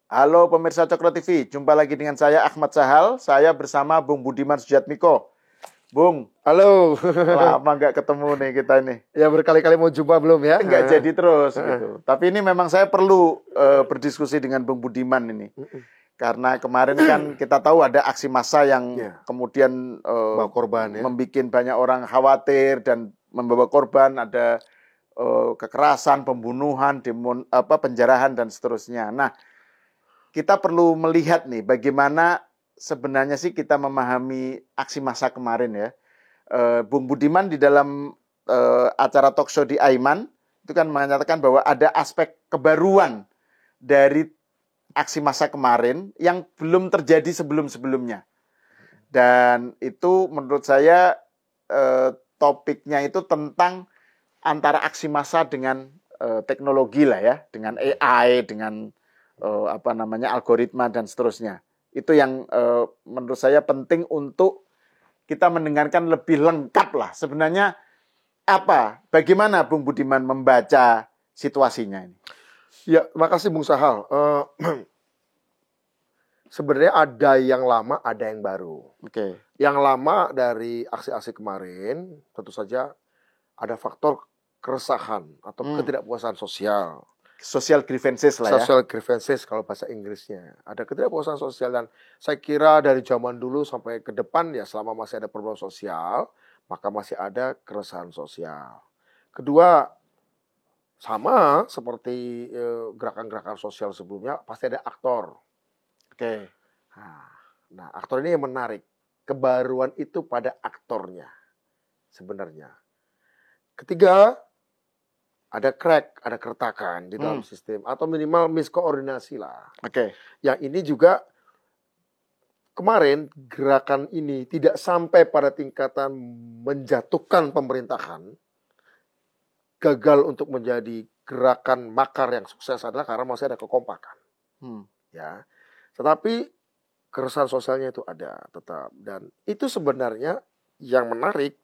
Halo pemirsa Cokro TV, jumpa lagi dengan saya Ahmad Sahal. Saya bersama Bung Budiman Sujatmiko. Bung, halo. lama nggak ketemu nih kita ini. Ya berkali-kali mau jumpa belum ya? Nggak jadi terus gitu. Tapi ini memang saya perlu berdiskusi dengan Bung Budiman ini. Karena kemarin kan kita tahu ada aksi massa yang kemudian bawa korban ya. Membuat banyak orang khawatir dan membawa korban. Ada kekerasan, pembunuhan, penjarahan dan seterusnya. Nah, kita perlu melihat nih bagaimana sebenarnya sih kita memahami aksi massa kemarin ya. Bung Budiman di dalam acara talk show di Aiman itu kan menyatakan bahwa ada aspek kebaruan dari aksi massa kemarin yang belum terjadi sebelum-sebelumnya. Dan itu menurut saya topiknya itu tentang antara aksi massa dengan teknologi lah ya, dengan AI, dengan algoritma dan seterusnya. Itu yang menurut saya penting untuk kita mendengarkan lebih lengkap lah. Sebenarnya bagaimana Bung Budiman membaca situasinya ini? Ya, makasih Bung Sahal. Sebenarnya ada yang lama, ada yang baru. Oke. Yang lama dari aksi-aksi kemarin, tentu saja ada faktor keresahan atau ketidakpuasan sosial. Social grievances lah ya. Social grievances kalau bahasa Inggrisnya. Ada ketidakpuasan sosial dan saya kira dari zaman dulu sampai ke depan ya selama masih ada problem sosial, maka masih ada keresahan sosial. Kedua, sama seperti gerakan-gerakan sosial sebelumnya, pasti ada aktor. Oke. Nah, aktor ini yang menarik. Kebaruan itu pada aktornya sebenarnya. Ketiga, ada crack, ada keretakan di dalam sistem atau minimal miskoordinasi lah. Oke. Yang ini juga kemarin gerakan ini tidak sampai pada tingkatan menjatuhkan pemerintahan. Gagal untuk menjadi gerakan makar yang sukses adalah karena masih ada kekompakan. Ya. Tetapi keresahan sosialnya itu ada tetap, dan itu sebenarnya yang menarik.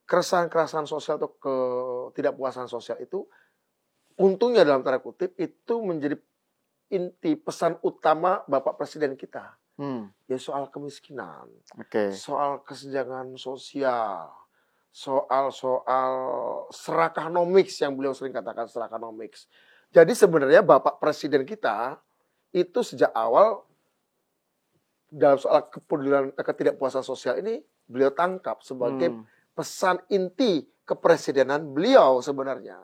Keresahan sosial atau ketidakpuasan sosial itu untungnya dalam tanda kutip itu menjadi inti pesan utama Bapak Presiden kita. Ya soal kemiskinan, soal kesenjangan sosial, soal serakanomics yang beliau sering katakan serakanomics. Jadi sebenarnya Bapak Presiden kita itu sejak awal dalam soal kepedulian ketidakpuasan sosial ini beliau tangkap sebagai pesan inti kepresidenan beliau sebenarnya.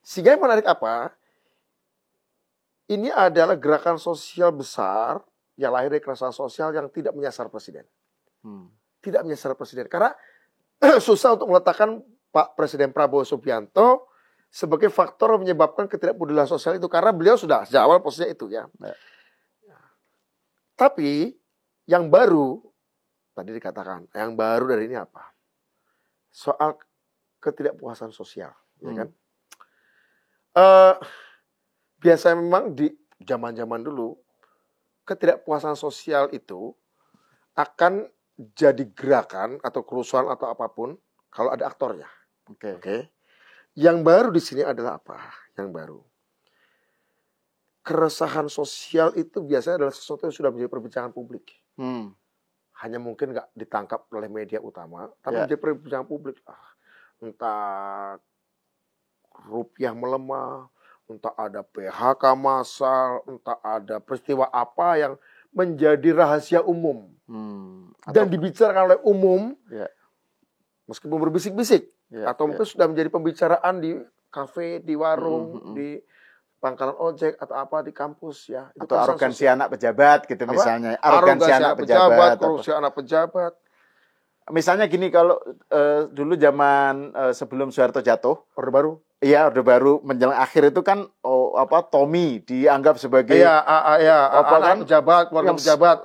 Sehingga yang menarik apa? Ini adalah gerakan sosial besar yang lahir dari keresahan sosial yang tidak menyasar presiden. Tidak menyasar presiden. Karena susah untuk meletakkan Pak Presiden Prabowo Subianto sebagai faktor menyebabkan ketidakpedulian sosial itu. Karena beliau sudah sejak awal posisinya itu ya. Tapi yang baru, tadi dikatakan, yang baru dari ini apa? Soal ketidakpuasan sosial, ya kan? Biasanya memang di zaman-zaman dulu ketidakpuasan sosial itu akan jadi gerakan atau kerusuhan atau apapun kalau ada aktornya. Oke. Yang baru di sini adalah apa? Yang baru, keresahan sosial itu biasanya adalah sesuatu yang sudah menjadi perbincangan publik. Hanya mungkin nggak ditangkap oleh media utama, tapi menjadi perbincangan publik. Entah rupiah melemah, entah ada PHK massal, entah ada peristiwa apa yang menjadi rahasia umum dan dibicarakan oleh umum, meskipun berbisik-bisik, atau mungkin sudah menjadi pembicaraan di kafe, di warung, di pangkalan ojek atau apa di kampus ya. Itu atau arogansi anak pejabat gitu misalnya. Arogansi anak pejabat, korupsi anak pejabat. Misalnya gini, kalau dulu zaman sebelum Soeharto jatuh, Orde Baru. Iya, Orde Baru menjelang akhir itu kan Tommy dianggap sebagai anak pejabat, keluarga pejabat,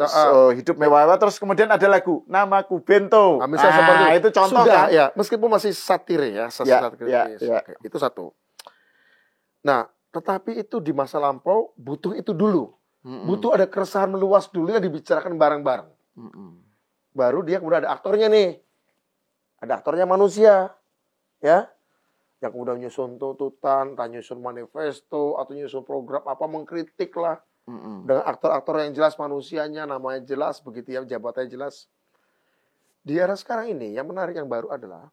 hidup mewah. Terus kemudian ada lagu Namaku Bento. Misalnya seperti itu contoh sudah, kan? Ya, meskipun masih satir ya, itu satu. Nah, tetapi itu di masa lampau butuh itu dulu. Butuh ada keresahan meluas dulu yang dibicarakan bareng-bareng. Baru dia kemudian ada aktornya nih. Ada aktornya manusia. Ya. yang kemudian nyusun tuntutan, entah nyusun manifesto, atau nyusun program apa, mengkritik lah. Dengan aktor-aktor yang jelas manusianya, namanya jelas, begitu ya, jabatannya jelas. Di era sekarang ini, yang menarik yang baru adalah,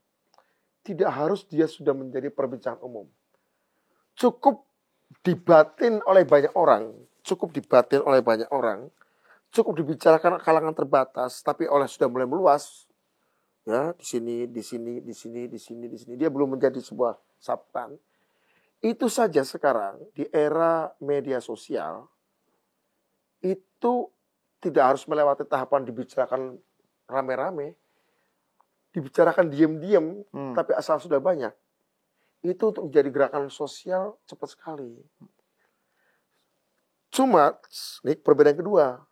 tidak harus dia sudah menjadi perbincangan umum. Cukup dibatin oleh banyak orang, cukup dibicarakan kalangan terbatas, tapi oleh sudah mulai meluas, ya di sini, dia belum menjadi sebuah sabtan. Itu saja sekarang di era media sosial itu tidak harus melewati tahapan dibicarakan rame-rame, dibicarakan diam-diam, tapi asal sudah banyak. Itu untuk menjadi gerakan sosial cepat sekali. Cuma, ini perbedaan kedua.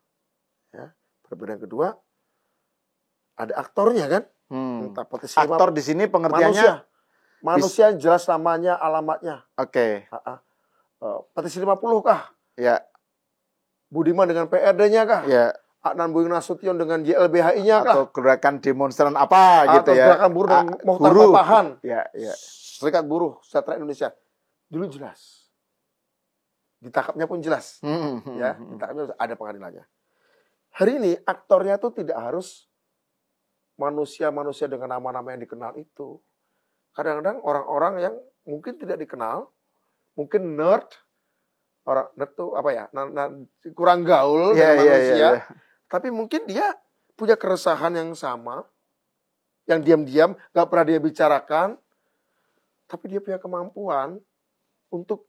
Ya, perbedaan kedua, ada aktornya kan? Entah aktor di sini pengertiannya manusia jelas namanya, alamatnya. Oke. Petisi 50 kah? Ya. Budiman dengan PRD-nya kah? Ya. Adnan Budi Nasution dengan JLBHI-nya kah? Atau gerakan demonstran apa gitu ya? Atau gerakan buruh dan Mokhtar Papahan. Ya. Serikat Buruh Sejahtera Indonesia. Dulu jelas. Ditangkapnya pun jelas. Ya, ditangkapnya ada pengadilannya. Hari ini aktornya tuh tidak harus manusia-manusia dengan nama-nama yang dikenal itu. Kadang-kadang orang-orang yang mungkin tidak dikenal, mungkin nerd, orang nerd tuh apa ya, kurang gaul dengan manusia, tapi mungkin dia punya keresahan yang sama, yang diam-diam gak pernah dia bicarakan, tapi dia punya kemampuan untuk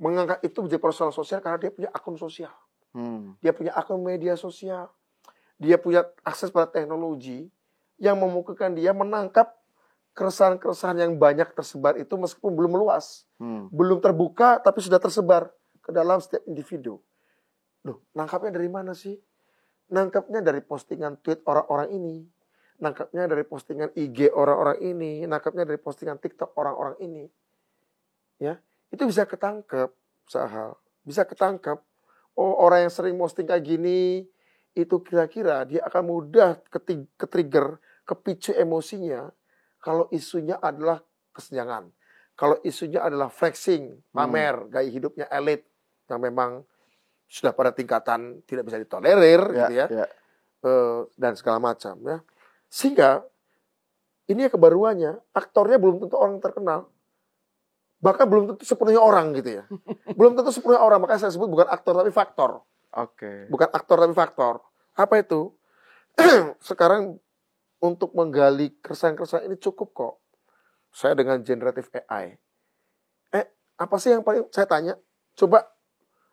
mengangkat itu menjadi persoalan sosial karena dia punya akun sosial, dia punya akun media sosial. Dia punya akses pada teknologi yang memungkinkan dia menangkap keresahan-keresahan yang banyak tersebar itu meskipun belum meluas. Belum terbuka tapi sudah tersebar ke dalam setiap individu. Loh, nangkapnya dari mana sih? Nangkapnya dari postingan tweet orang-orang ini. Nangkapnya dari postingan IG orang-orang ini. Nangkapnya dari postingan TikTok orang-orang ini. Ya, itu bisa ketangkep, Sahal. Bisa ketangkep. Oh, orang yang sering posting kayak gini, itu kira-kira dia akan mudah ke-trigger, kepicu emosinya kalau isunya adalah kesenjangan. Kalau isunya adalah flexing, pamer, gaya hidupnya elit yang memang sudah pada tingkatan tidak bisa ditolerir gitu ya. Dan segala macam ya. Sehingga ini ya kebaruannya, aktornya belum tentu orang terkenal. Bahkan belum tentu sepenuhnya orang gitu ya. Belum tentu sepenuhnya orang, makanya saya sebut bukan aktor tapi faktor. Bukan aktor tapi faktor. Apa itu? Sekarang untuk menggali keresahan-keresahan ini cukup kok. Saya dengan generative AI. Apa sih yang paling saya tanya? Coba,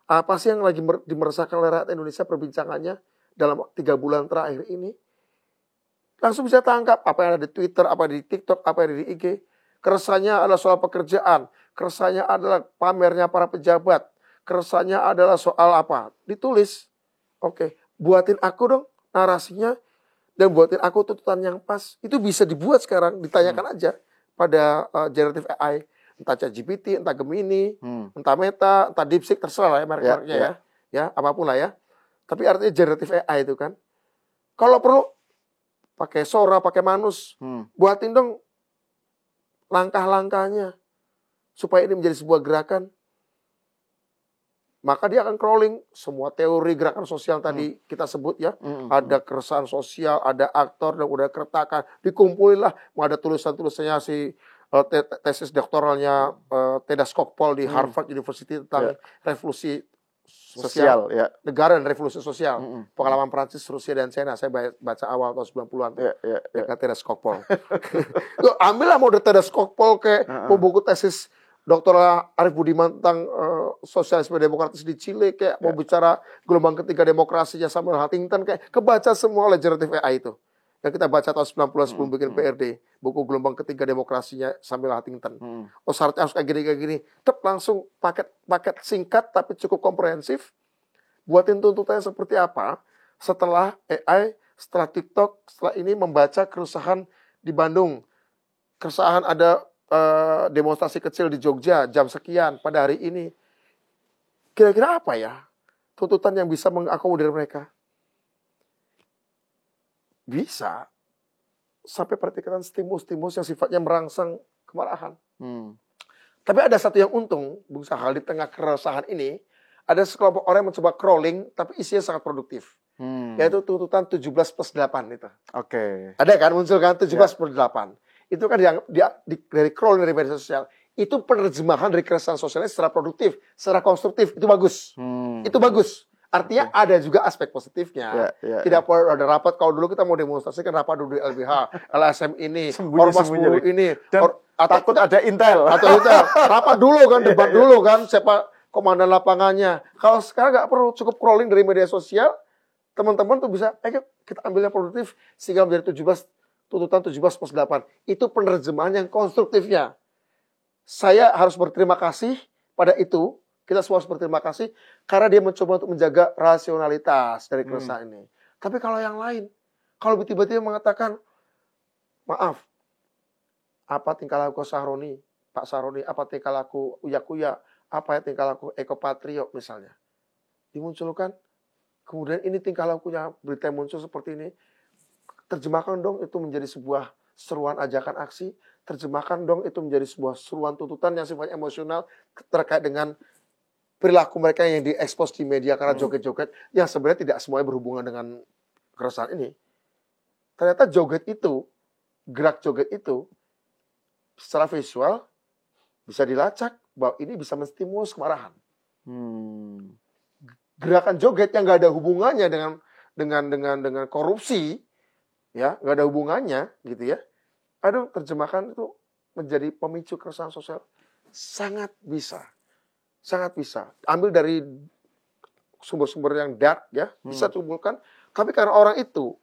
apa sih yang lagi dimeresahkan oleh rakyat Indonesia perbincangannya dalam 3 bulan terakhir ini? Langsung bisa tangkap apa yang ada di Twitter, apa di TikTok, apa yang ada di IG. Keresahannya adalah soal pekerjaan. Keresahannya adalah pamernya para pejabat. Keresahannya adalah soal apa? Ditulis. Oke, buatin aku dong narasinya dan buatin aku tuntutan yang pas. Itu bisa dibuat sekarang, ditanyakan aja pada generative AI. Entah ChatGPT, entah Gemini, entah Meta, entah DeepSeek, terserah lah ya merek-mereknya ya. Ya, apapun lah ya. Tapi artinya generative AI itu kan. Kalau perlu pakai Sora, pakai Manus. Buatin dong langkah-langkahnya supaya ini menjadi sebuah gerakan. Maka dia akan crawling semua teori gerakan sosial tadi kita sebut ya. Ada keresahan sosial, ada aktor, dan udah keretakan. Dikumpulin lah. Ada tulisan-tulisannya si tesis doktoralnya Teda Skocpol di Harvard University tentang revolusi sosial ya. Negara dan revolusi sosial. Pengalaman Prancis, Rusia, dan China. Saya baca awal tahun 90-an. Teda Skocpol. Ambillah mau Teda Skocpol kayak mau buku tesis Dr. Arif Budiman tentang sosialisme demokratis di Chile, kayak mau bicara gelombang ketiga demokrasinya Samuel Huntington, kayak kebaca semua oleh generative AI itu. Yang kita baca tahun 90-an sebelum bikin PRD, buku gelombang ketiga demokrasinya Samuel Huntington. Oh, syaratnya harus kayak gini. Langsung paket singkat tapi cukup komprehensif. Buatin tuntutannya seperti apa setelah AI, setelah TikTok, setelah ini membaca keresahan di Bandung. Keresahan ada demonstrasi kecil di Jogja jam sekian pada hari ini. Kira-kira apa ya tuntutan yang bisa mengakomodir mereka? Bisa sampai pada tingkatan stimulus yang sifatnya merangsang kemarahan. Tapi ada satu yang untung, Bung Sahal, di tengah keresahan ini, ada sekelompok orang yang mencoba crawling, tapi isinya sangat produktif. Yaitu tuntutan 17+8 itu. Oke. Ada kan, muncul kan 17+8. Itu kan dari crawling dari media sosial. Itu penerjemahan dari keresahan sosialnya secara produktif, secara konstruktif. Itu bagus. Itu bagus. Artinya ada juga aspek positifnya. Tidak perlu ada rapat. Kalau dulu kita mau demonstrasikan rapat dulu di LBH, LSM ini, Ormas Buruh ini. Takut ada intel. Atau intel. Rapat dulu kan, debat dulu kan, siapa komandan lapangannya. Kalau sekarang nggak perlu, cukup crawling dari media sosial, teman-teman tuh bisa, kita ambil yang produktif, sehingga menjadi tuntutan 17+8. Itu penerjemahan yang konstruktifnya. Saya harus berterima kasih pada itu. Kita semua harus berterima kasih karena dia mencoba untuk menjaga rasionalitas dari keresahan ini. Tapi kalau yang lain, kalau tiba-tiba mengatakan, maaf, apa tingkah laku Sahroni, Pak Sahroni, apa tingkah laku Uya Kuya, apa ya tingkah laku Eko Patrio misalnya. Dimunculkan, kemudian ini tingkah lakunya, berita yang muncul seperti ini, terjemahkan dong itu menjadi sebuah seruan ajakan aksi, terjemahkan dong itu menjadi sebuah seruan tuntutan yang sifatnya emosional terkait dengan perilaku mereka yang diekspos di media karena joget-joget yang sebenarnya tidak semuanya berhubungan dengan keresahan ini. Ternyata joget itu, gerak joget itu, secara visual bisa dilacak bahwa ini bisa menstimulus kemarahan. Gerakan joget yang nggak ada hubungannya dengan korupsi, ya nggak ada hubungannya, gitu ya. Aduh, terjemahkan itu menjadi pemicu keresahan sosial sangat bisa. Sangat bisa. Ambil dari sumber-sumber yang dark ya, bisa kumpulkan. Tapi karena orang itu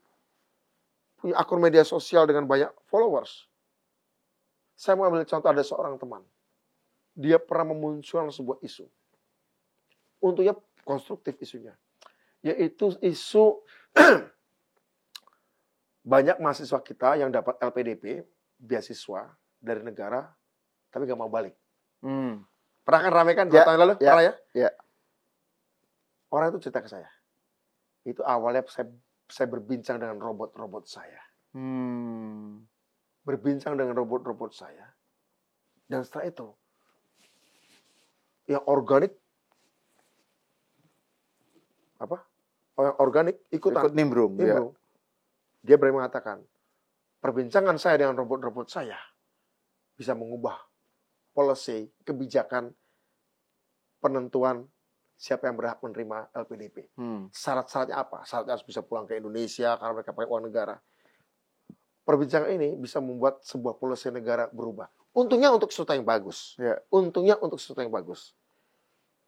punya akun media sosial dengan banyak followers. Saya mau ambil contoh, ada seorang teman. Dia pernah memunculkan sebuah isu. Untungnya konstruktif isunya. Yaitu isu banyak mahasiswa kita yang dapat LPDP, beasiswa dari negara, tapi gak mau balik. Pernah kan rame kan 2 tahun lalu? Pernah ya? Ya. Orang itu cerita ke saya. Itu awalnya saya berbincang dengan robot-robot saya. Berbincang dengan robot-robot saya. Dan setelah itu, yang organik, yang organik ikutan. Ikut nimbrung. Ya. Dia berani mengatakan, perbincangan saya dengan robot-robot saya bisa mengubah policy, kebijakan, penentuan siapa yang berhak menerima LPDP. Syarat-syaratnya apa? Syaratnya harus bisa pulang ke Indonesia karena mereka pakai uang negara. Perbincangan ini bisa membuat sebuah policy negara berubah. Untungnya untuk sesuatu yang bagus. Untungnya untuk sesuatu yang bagus.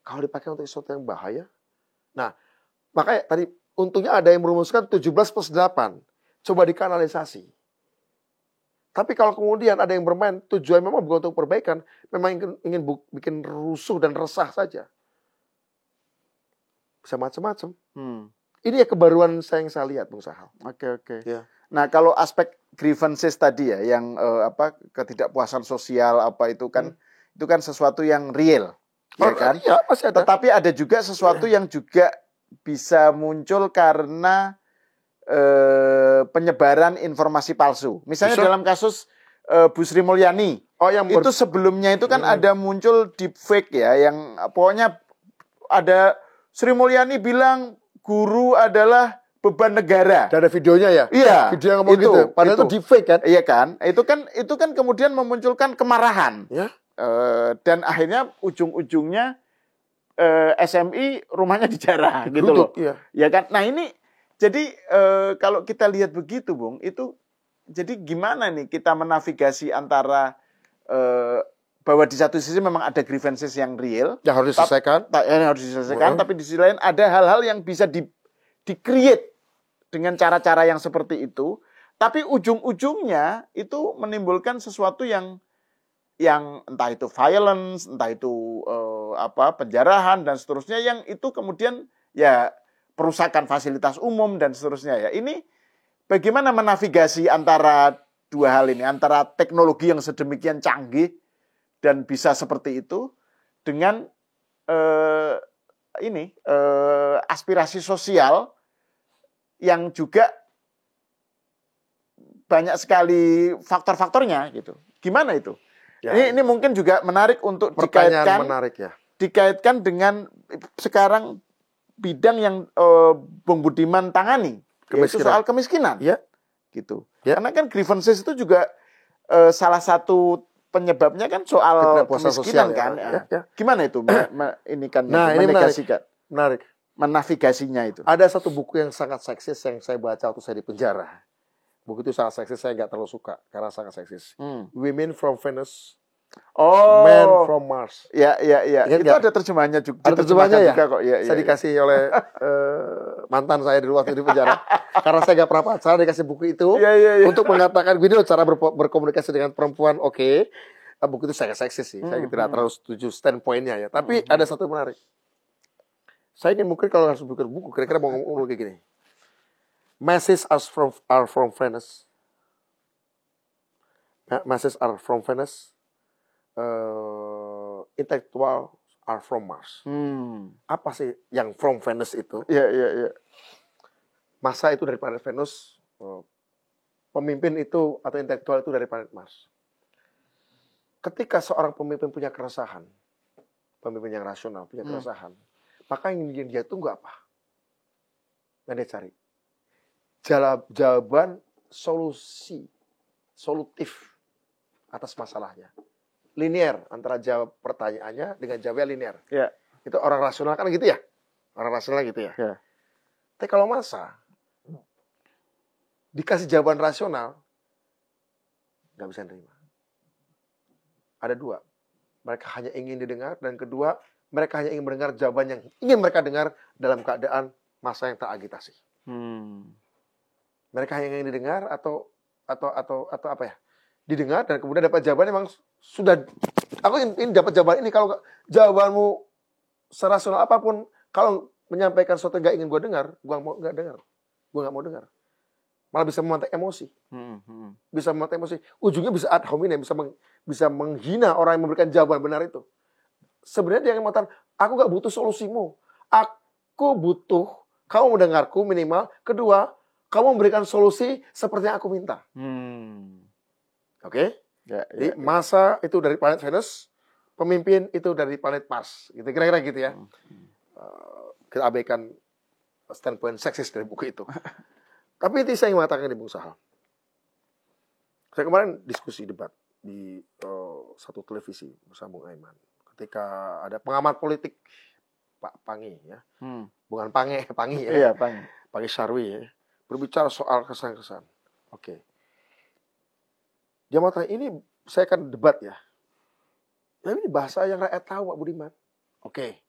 Kalau dipakai untuk sesuatu yang bahaya, nah, makanya tadi untungnya ada yang merumuskan 17+8. Coba dikanalisasi. Tapi kalau kemudian ada yang bermain, tujuan memang bukan untuk perbaikan, memang ingin bikin rusuh dan resah saja. Bisa macam-macam. Ini ya kebaruan yang saya lihat, Bung Sahal. Oke. Ya. Nah, kalau aspek grievances tadi ya, yang ketidakpuasan sosial itu kan sesuatu yang real, ya kan? Iya, masih ada. Tetapi ada juga sesuatu yang juga bisa muncul karena penyebaran informasi palsu. Misalnya dalam kasus Bu Sri Mulyani. Itu sebelumnya itu kan ada muncul deepfake ya, yang pokoknya ada Sri Mulyani bilang guru adalah beban negara. Dan ada videonya ya? Iya. Video yang ngomong gitu. Padahal itu deepfake kan? Iya kan? Itu kan kemudian memunculkan kemarahan. Ya. Dan akhirnya ujung-ujungnya SMI rumahnya dijarah gitu loh. Iya. Ya kan? Nah, ini jadi kalau kita lihat begitu, Bung, itu jadi gimana nih kita menavigasi antara bahwa di satu sisi memang ada grievances yang real yang harus diselesaikan, tapi di sisi lain ada hal-hal yang bisa di-create dengan cara-cara yang seperti itu, tapi ujung-ujungnya itu menimbulkan sesuatu yang entah itu violence, entah itu penjarahan dan seterusnya, yang itu kemudian ya perusakan fasilitas umum dan seterusnya ya. Ini bagaimana menavigasi antara dua hal ini, antara teknologi yang sedemikian canggih dan bisa seperti itu dengan aspirasi sosial yang juga banyak sekali faktor-faktornya gitu. Gimana itu? Ya, Ini mungkin juga menarik untuk pertanyaan menarik ya. dikaitkan dengan sekarang bidang yang Bung Budiman tangani, yaitu soal kemiskinan. Ya. Gitu. Ya. Karena kan grievances itu juga salah satu penyebabnya kan soal kemiskinan kan. Ya. Gimana itu ini kan menarik. Menavigasinya itu. Ada satu buku yang sangat seksis yang saya baca waktu saya di penjara. Buku itu sangat seksis, saya nggak terlalu suka karena sangat seksis. Women from Venus, Men from Mars. Ya. Itu ada terjemahannya juga. Ada terjemahannya ya? Juga kok. Ya, saya dikasih oleh mantan saya dulu waktu di penjara. Karena saya nggak pernah pacaran, dikasih buku itu untuk mengatakan gini loh cara berkomunikasi dengan perempuan. Oke. Buku itu sangat seksis sih. Saya tidak terlalu setuju standpointnya ya. Tapi ada satu menarik. Saya ingin mungkin kalau harus buku kira-kira mau ngomong kayak gini. Messages are from Venus. Messages are from Venus. Intellectual are from Mars. Apa sih yang from Venus itu? Iya. Massa itu dari planet Venus. Pemimpin itu atau intelektual itu dari planet Mars. Ketika seorang pemimpin punya keresahan, pemimpin yang rasional punya keresahan, maka yang dia tunggu apa? Yang dia cari jawaban solutif atas masalahnya. Linear antara jawab pertanyaannya dengan jawabnya linear. Ya. Itu orang rasional kan gitu ya? Orang rasional gitu ya. Tapi kalau massa dikasih jawaban rasional, nggak bisa nerima. Ada dua. Mereka hanya ingin didengar, dan kedua, mereka hanya ingin mendengar jawaban yang ingin mereka dengar dalam keadaan massa yang teragitasi. Mereka hanya ingin didengar atau apa ya? Didengar dan kemudian dapat jawaban memang sudah. Aku ingin dapat jawaban ini. Kalau jawabanmu serasional apapun, kalau menyampaikan sesuatu yang nggak ingin gue dengar, gue nggak mau dengar. Malah bisa memantik emosi. Bisa memantik emosi. Ujungnya bisa ad hominem, bisa menghina orang yang memberikan jawaban benar itu. Sebenarnya dia yang mengatakan, aku nggak butuh solusimu. Aku butuh kamu mendengarku minimal. Kedua, kamu memberikan solusi seperti yang aku minta. Oke? Jadi massa itu dari planet Venus, pemimpin itu dari planet Mars. Gitu, kira-kira gitu ya. Kita abaikan standpoint seksis dari buku itu. Tapi itu saya ingin mengatakan di Bung Sahal. Saya kemarin diskusi debat di satu televisi bersama Bung Aiman. Ketika ada pengamat politik Pak Pangi ya. Bukan Pange, Pangi ya. Iya, Pangi. Pangi Sarwi ya. Berbicara soal kesan-kesan. Oke. Dia mau tanya, ini saya akan debat ya. Nah, ini bahasa yang rakyat tahu Pak Budiman. Oke.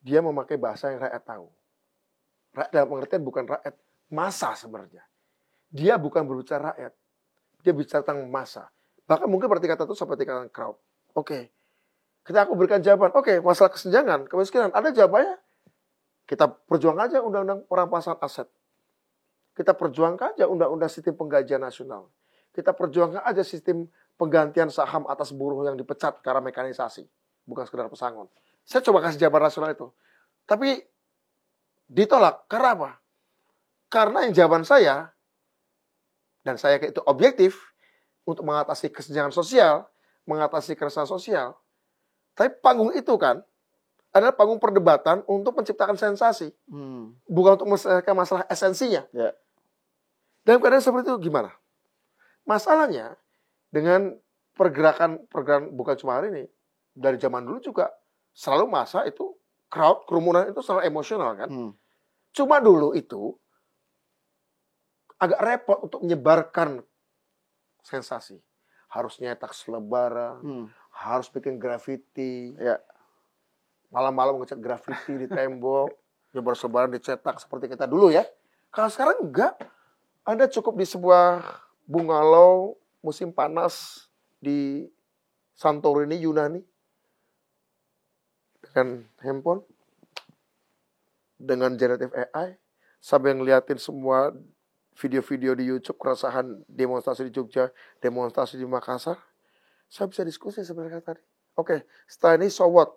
Dia memakai bahasa yang rakyat tahu. Rakyat dalam pengertian bukan rakyat massa sebenarnya. Dia bukan berbicara rakyat. Dia bicara tentang massa. Bahkan mungkin berarti kata itu seperti kata crowd. Oke. Ketika aku berikan jawaban, oke, masalah kesenjangan, kemiskinan, ada jawabannya. Kita perjuangkan aja undang-undang perampasan aset. Kita perjuangkan aja undang-undang sistem penggajian nasional. Kita perjuangkan aja sistem penggantian saham atas buruh yang dipecat karena mekanisasi. Bukan sekedar pesangon. Saya coba kasih jawaban rasional itu. Tapi ditolak. Karena apa? Karena yang jawaban saya, dan saya itu objektif, untuk mengatasi kesenjangan sosial, mengatasi keresahan sosial. Tapi panggung itu kan adalah panggung perdebatan untuk menciptakan sensasi. Bukan untuk menyelesaikan masalah esensinya. Dalam keadaan seperti itu gimana? Masalahnya dengan pergerakan bukan cuma hari ini, dari zaman dulu juga selalu massa itu kerumunan itu selalu emosional kan. Cuma dulu itu agak repot untuk menyebarkan sensasi. Harus nyetak selebaran, harus bikin grafiti. Malam-malam ngecat grafiti di tembok, nyebar selebaran dicetak seperti kita dulu ya. Kalau sekarang enggak. Anda cukup di sebuah bungalow musim panas di Santorini, Yunani. Dengan handphone, dengan generative AI, sampai ngeliatin semua video-video di YouTube, keresahan demonstrasi di Jogja, demonstrasi di Makassar. Saya bisa diskusi sebenarnya tadi. Oke, setelah ini so what?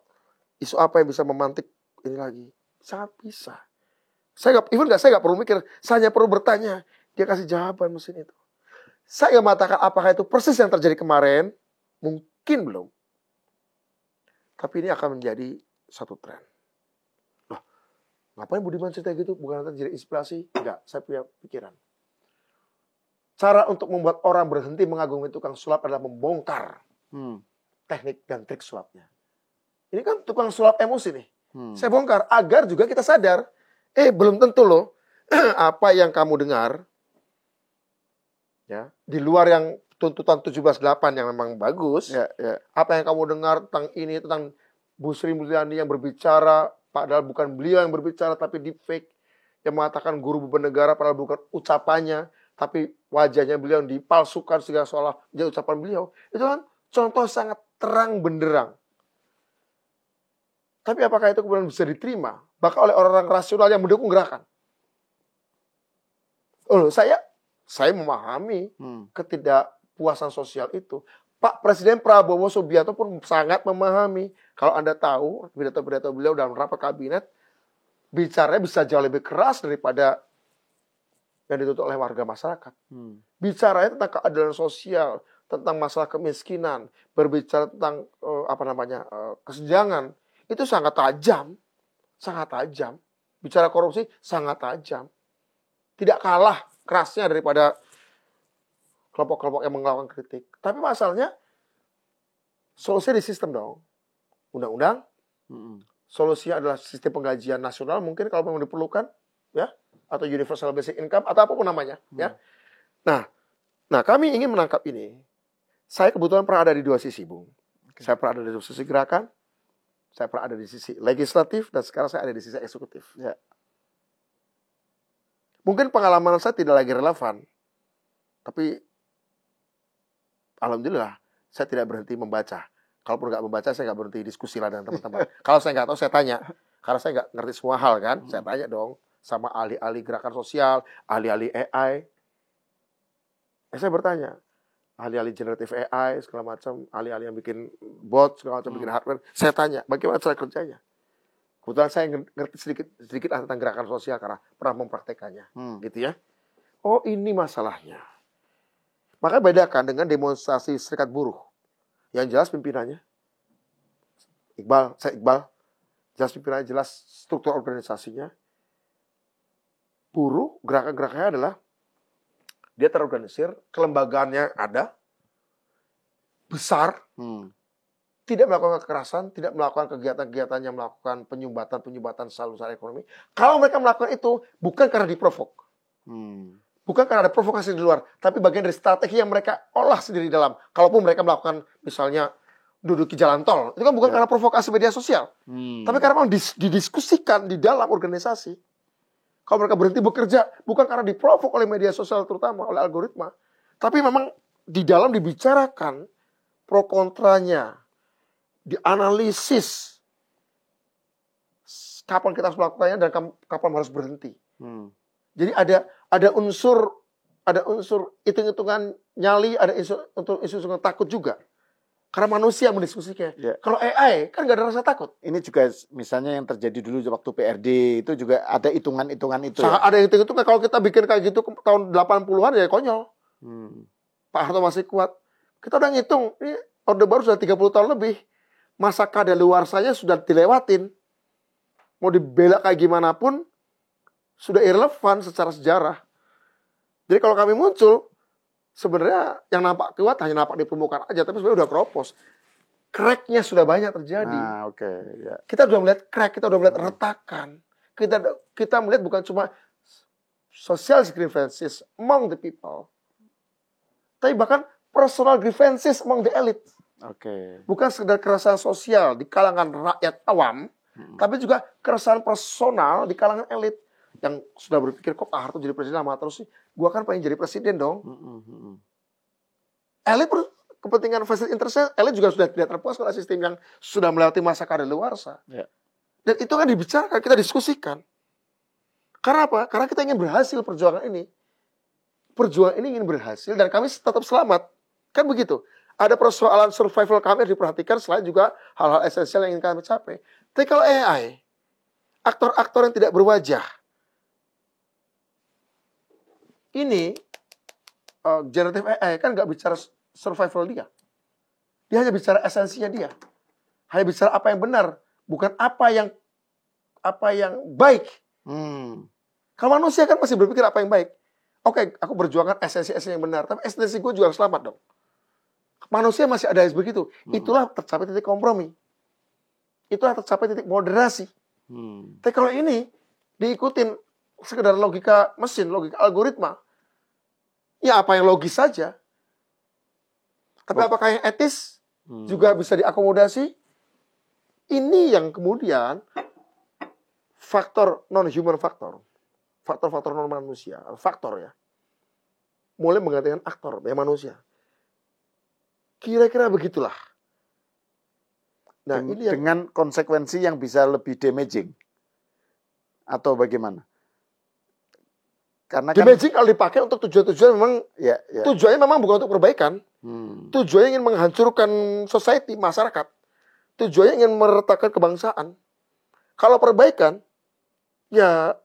Isu apa yang bisa memantik ini lagi? Sangat bisa. Saya nggak perlu mikir, saya hanya perlu bertanya. Dia kasih jawaban mesin itu. Saya mengatakan apakah itu persis yang terjadi kemarin, Mungkin belum. Tapi ini akan menjadi satu tren. Loh, ngapain Budiman cerita gitu? Bukan nanti jadi inspirasi? Enggak, saya punya pikiran. Cara untuk membuat orang berhenti mengagumi tukang sulap adalah membongkar teknik dan trik sulapnya. Ini kan tukang sulap emosi nih. Saya bongkar agar juga kita sadar, belum tentu loh apa yang kamu dengar ya, di luar yang tuntutan 17.8 yang memang bagus. Apa yang kamu dengar tentang ini, tentang Bu Sri Mulyani yang berbicara, padahal bukan beliau yang berbicara, tapi deepfake. Yang mengatakan guru beban negara, padahal bukan ucapannya, tapi wajahnya beliau yang dipalsukan sehingga seolah jadi ucapan beliau. Itu kan contoh sangat terang benderang. Tapi apakah itu kemudian bisa diterima? Bahkan oleh orang-orang rasional yang mendukung gerakan. Saya memahami ketidakpuasan sosial itu. Pak Presiden Prabowo Subianto pun sangat memahami. Kalau Anda tahu, pidato-pidato beliau dalam rapat kabinet, bicaranya bisa jauh lebih keras daripada yang dituntut oleh warga masyarakat. Bicaranya tentang keadilan sosial, tentang masalah kemiskinan, berbicara tentang kesenjangan. Itu sangat tajam. Sangat tajam. Bicara korupsi, sangat tajam. Tidak kalah kerasnya daripada kelompok-kelompok yang melakukan kritik. Tapi masalahnya, solusinya di sistem dong. Undang-undang, solusinya adalah sistem penggajian nasional, mungkin kalau memang diperlukan, ya, atau universal basic income, atau apapun namanya, ya. Nah, kami ingin menangkap ini. Saya kebetulan pernah ada di dua sisi, Bung. Saya pernah ada di dua sisi gerakan, saya pernah ada di sisi legislatif, dan sekarang saya ada di sisi eksekutif. Ya. Mungkin pengalaman saya tidak lagi relevan, tapi alhamdulillah saya tidak berhenti membaca. Kalaupun nggak membaca, saya nggak berhenti diskusi lah dengan teman-teman. Kalau saya nggak tahu, saya tanya. Karena saya nggak ngerti semua hal kan, saya tanya dong sama ahli-ahli gerakan sosial, ahli-ahli AI. Saya bertanya, ahli-ahli generative AI segala macam, ahli-ahli yang bikin bot segala macam, bikin hardware. Saya tanya, bagaimana cara kerjanya? Kebetulan saya ngerti sedikit tentang gerakan sosial karena pernah mempraktekannya, gitu ya. Oh, ini masalahnya. Maka bedakan dengan demonstrasi serikat buruh. Yang jelas pimpinannya Iqbal, jelas pimpinannya, jelas struktur organisasinya. Buruh, gerakan-gerakannya adalah dia terorganisir, kelembagaannya ada, besar, tidak melakukan kekerasan, tidak melakukan kegiatan-kegiatan yang melakukan penyumbatan saluran ekonomi. Kalau mereka melakukan itu, bukan karena diprovok. Bukan karena ada provokasi di luar, tapi bagian dari strategi yang mereka olah sendiri di dalam. Kalaupun mereka melakukan, misalnya, duduk di jalan tol, itu kan bukan karena provokasi media sosial. Tapi karena memang didiskusikan di dalam organisasi. Kalau mereka berhenti bekerja, bukan karena diprovok oleh media sosial, terutama oleh algoritma. Tapi memang di dalam dibicarakan pro kontranya, dianalisis kapan kita harus melakukannya dan kapan harus berhenti. Jadi ada unsur hitung-hitungan nyali, ada unsur takut juga. Karena manusia mendiskusikannya. Kalau AI kan nggak ada rasa takut. Ini juga misalnya yang terjadi dulu waktu PRD itu juga ada hitungan-hitungan itu. Ada hitung-hitungan. Kalau kita bikin kayak gitu tahun 80-an ya konyol. Pak Harto masih kuat. Kita udah ngitung, ini Orde Baru sudah 30 tahun lebih. Masa kadaluarsanya sudah dilewatin. Mau dibela kayak gimana pun sudah irrelevan secara sejarah. Jadi kalau kami muncul, sebenarnya yang nampak kuat hanya nampak di permukaan aja, tapi sebenarnya udah keropos. Crack-nya sudah banyak terjadi. Kita sudah melihat crack, kita sudah melihat retakan. Kita melihat bukan cuma social grievances among the people, tapi bahkan personal grievances among the elite. Bukan sekedar keresahan sosial di kalangan rakyat awam, tapi juga keresahan personal di kalangan elit. Yang sudah berpikir, kok Pak Harto jadi presiden lama terus sih? Gua kan pengen jadi presiden dong. Elit kepentingan vested interest, elit juga sudah tidak terpuas oleh sistem yang sudah melewati masa kadaluarsa. Dan itu kan dibicarakan, kita diskusikan. Karena apa? Karena kita ingin berhasil perjuangan ini. Perjuangan ini ingin berhasil dan kami tetap selamat. Kan begitu. Ada persoalan survival kami harus diperhatikan, selain juga hal-hal esensial yang ingin kami capai. Tapi kalau AI, aktor-aktor yang tidak berwajah, ini generative AI kan nggak bicara survival dia. Dia hanya bicara esensinya dia. Hanya bicara apa yang benar, bukan apa yang baik. Kalau manusia kan masih berpikir apa yang baik. Oke, aku berjuangkan esensi-esensi yang benar, tapi esensi gue juga harus selamat dong. Manusia masih ada begitu. Itulah tercapai titik kompromi. Itulah tercapai titik moderasi. Tapi kalau ini diikutin sekedar logika mesin, logika algoritma, ya apa yang logis saja. Tapi apakah yang etis juga bisa diakomodasi? Ini yang kemudian faktor non-human faktor. Faktor-faktor non-manusia. Faktor ya. Mulai menggantikan aktor ya manusia. Kira-kira begitulah. Nah, ini dengan konsekuensi yang bisa lebih damaging. Atau bagaimana? Karena damaging kalau dipakai untuk tujuan-tujuan memang ya. Tujuannya memang bukan untuk perbaikan. Tujuannya ingin menghancurkan society, masyarakat. Tujuannya ingin meretakan kebangsaan. Kalau perbaikan, ya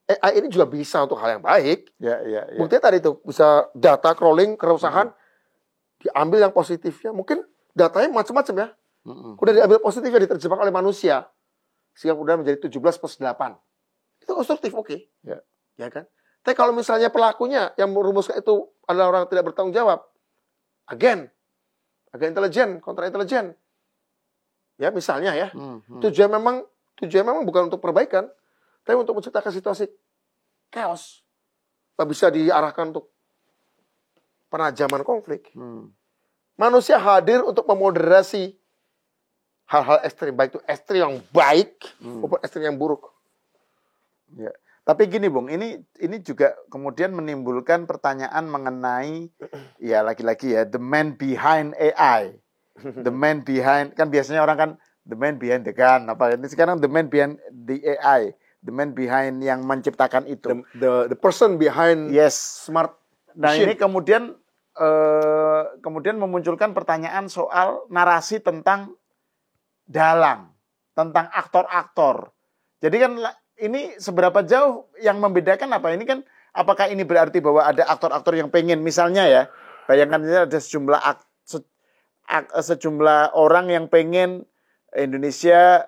AI ini juga bisa untuk hal yang baik. Ya. Buktinya tadi itu bisa data crawling kerusakan, diambil yang positifnya. Mungkin datanya macam-macam ya. Udah diambil positifnya, diterjemahkan oleh manusia. Sehingga kemudian menjadi 17+8. Itu konstruktif, oke. Ya kan? Tapi kalau misalnya pelakunya yang merumuskan itu adalah orang yang tidak bertanggung jawab, agen intelijen, kontra intelijen. Ya, misalnya ya. Tujuan memang bukan untuk perbaikan, tapi untuk menciptakan situasi chaos. Tak bisa diarahkan untuk penajaman konflik. Manusia hadir untuk memoderasi hal-hal ekstrim, baik itu ekstrim yang baik maupun ekstrim yang buruk. Ya. Tapi gini Bung, ini juga kemudian menimbulkan pertanyaan mengenai ya lagi-lagi ya the man behind AI. The man behind, kan biasanya orang kan the man behind the gun apa ini sekarang the man behind the AI, the man behind yang menciptakan itu. The person behind smart Nah, machine. ini kemudian memunculkan pertanyaan soal narasi tentang dalang, tentang aktor-aktor. Jadi kan ini seberapa jauh yang membedakan apa? Ini kan apakah ini berarti bahwa ada aktor-aktor yang pengen misalnya ya, bayangkan ada sejumlah orang yang pengen Indonesia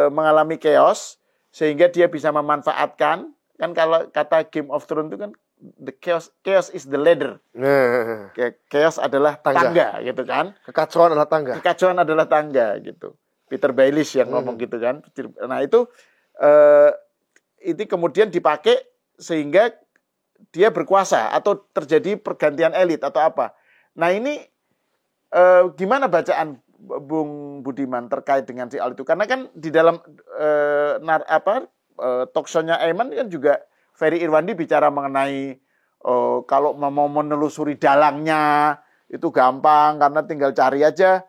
mengalami chaos sehingga dia bisa memanfaatkan, kan kalau kata Game of Thrones itu kan the chaos is the ladder. Chaos adalah tangga gitu kan. Kekacauan adalah tangga gitu. Peter Baelish yang ngomong gitu kan. Nah, itu kemudian dipakai sehingga dia berkuasa atau terjadi pergantian elit atau apa. Nah, ini gimana bacaan Bung Budiman terkait dengan soal itu? Karena kan di dalam talk show-nya Aiman kan juga Ferry Irwandi bicara mengenai kalau mau menelusuri dalangnya itu gampang karena tinggal cari aja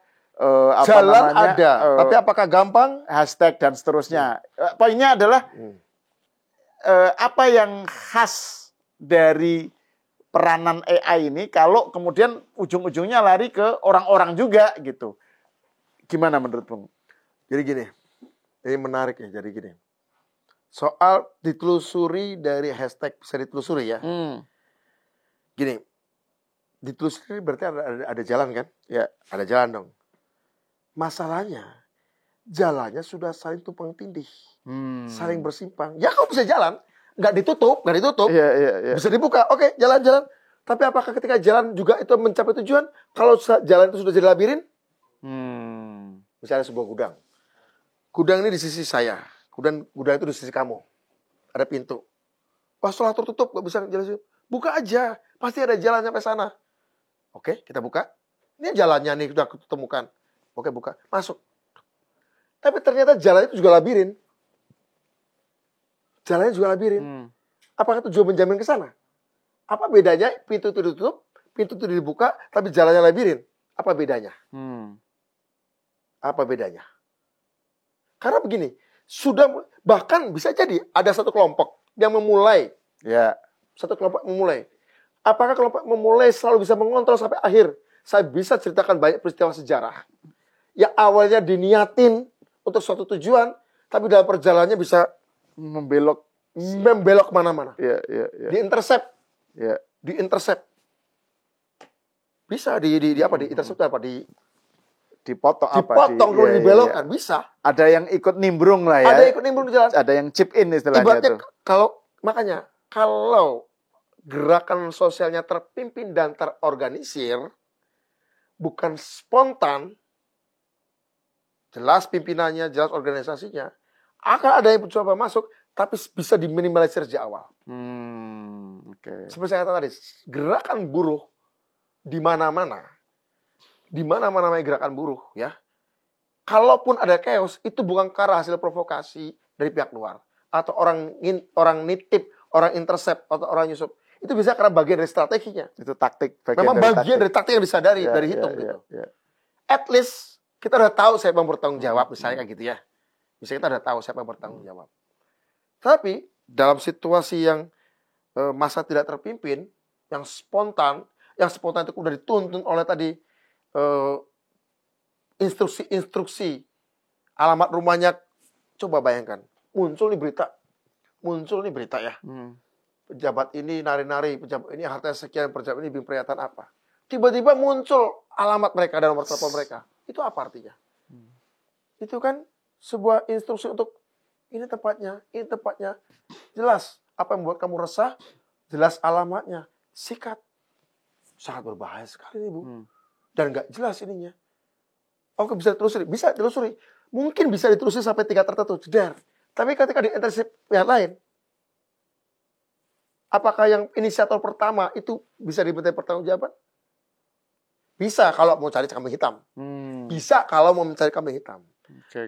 jalan ada, tapi apakah gampang? Hashtag dan seterusnya. Poinnya adalah apa yang khas dari peranan AI ini kalau kemudian ujung-ujungnya lari ke orang-orang juga gitu. Gimana menurut Bung? Jadi gini, ini menarik ya. Jadi gini, soal ditelusuri dari hashtag bisa ditelusuri ya. Gini, ditelusuri berarti ada jalan kan? Ya, ada jalan dong. Masalahnya, jalannya sudah saling tumpang tindih, saling bersimpang. Ya kalau bisa jalan, nggak ditutup. Iya. Bisa dibuka, oke, jalan-jalan. Tapi apakah ketika jalan juga itu mencapai tujuan? Kalau jalan itu sudah jadi labirin? Misalnya sebuah gudang. Gudang ini di sisi saya. Gudang itu di sisi kamu. Ada pintu. Wah, setelah tertutup, nggak bisa jalan. Buka aja. Pasti ada jalan sampai sana. Oke, kita buka. Ini jalannya nih, sudah ketemukan. Oke, buka. Masuk. Tapi ternyata jalan itu juga labirin. Jalannya juga labirin. Apakah tujuan menjamin ke sana? Apa bedanya pintu itu ditutup, pintu itu dibuka, tapi jalannya labirin? Apa bedanya? Apa bedanya? Karena begini, bahkan bisa jadi ada satu kelompok yang memulai. Ya. Satu kelompok memulai. Apakah kelompok memulai selalu bisa mengontrol sampai akhir? Saya bisa ceritakan banyak peristiwa sejarah. Yang awalnya diniatin untuk suatu tujuan, tapi dalam perjalanannya bisa membelok kemana-mana. Ya. Di-intercept. Ya. Di-intercept. Bisa intercept apa dipotong kemudian dibelokkan, bisa. Ada yang ikut nimbrung lah ya. Ada yang ikut nimbrung jelas. Ada yang chip in istilahnya Ibaratnya tuh. kalau gerakan sosialnya terpimpin dan terorganisir, bukan spontan, jelas pimpinannya, jelas organisasinya, akan ada yang mencoba masuk, tapi bisa diminimalisir sejak awal. Seperti saya katakan tadi, gerakan buruh di mana-mana namanya gerakan buruh, ya. Kalaupun ada chaos, itu bukan karena hasil provokasi dari pihak luar atau orang nitip, orang intercept atau orang nyusup. Itu bisa karena bagian dari strateginya. Itu taktik. Memang bagian dari taktik yang disadari dari hitung gitu. At least kita udah tahu siapa yang bertanggung jawab, misalnya kayak gitu ya. Misalnya kita udah tahu siapa yang bertanggung jawab. Tapi dalam situasi yang masa tidak terpimpin, yang spontan itu udah dituntun oleh tadi instruksi alamat rumahnya. Coba bayangkan, muncul nih berita ya. Pejabat ini nari-nari, pejabat ini harta sekian, pejabat ini bimbing perhatian apa. Tiba-tiba muncul alamat mereka dan nomor telepon mereka. Itu apa artinya? Itu kan sebuah instruksi untuk ini tempatnya. Jelas apa yang membuat kamu resah, jelas alamatnya. Sikat. Sangat berbahaya sekali nih, Bu. Dan nggak jelas ininya. Oke, bisa ditelusuri. Mungkin bisa ditelusuri sampai tingkat tertentu, jedar. Tapi ketika di intercept pihak lain, apakah yang inisiator pertama itu bisa diminta pertanggungjawaban? Bisa kalau mau cari kambing hitam. Bisa kalau mau mencari kambing hitam.